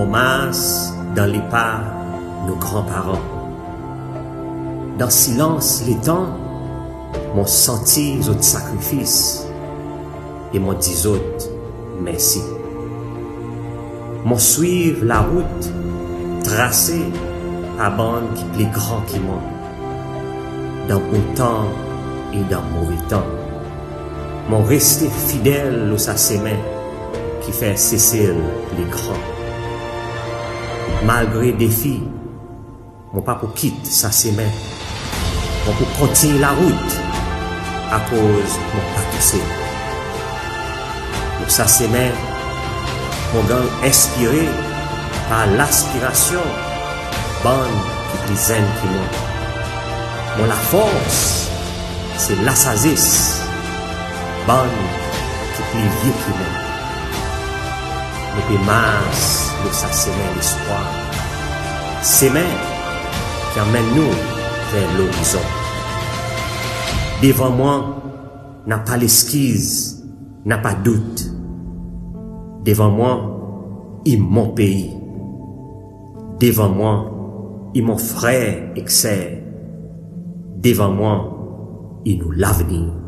mon masse dans les pas nos grands-parents. Dans silence les temps, m'ont senti autres sacrifices et m'ont dit autres merci. M'ont suivre la route tracée à bande qui plus grand qui moi, dans bon temps et dans mauvais temps. M'ont resté fidèle aux sa semaine qui fait cesser les grands. Malgré défis, mon pas pour quitter sa semaine, mon pour continuer la route à cause mon pas toussé. Pour sa semaine, mon gang inspiré par l'aspiration, bonne qui plus zen qui moi. Mon la force, c'est l'assasis, bonne qui plus vieux qui moi. Depuis mars, nous sa semaine l'espoir. Semaine qui emmène nous vers l'horizon. Devant moi, n'a pas l'esquisse, n'a pas doute. Devant moi, il mon pays. Devant moi, il mon frère excès. Devant moi, il nous l'avenir.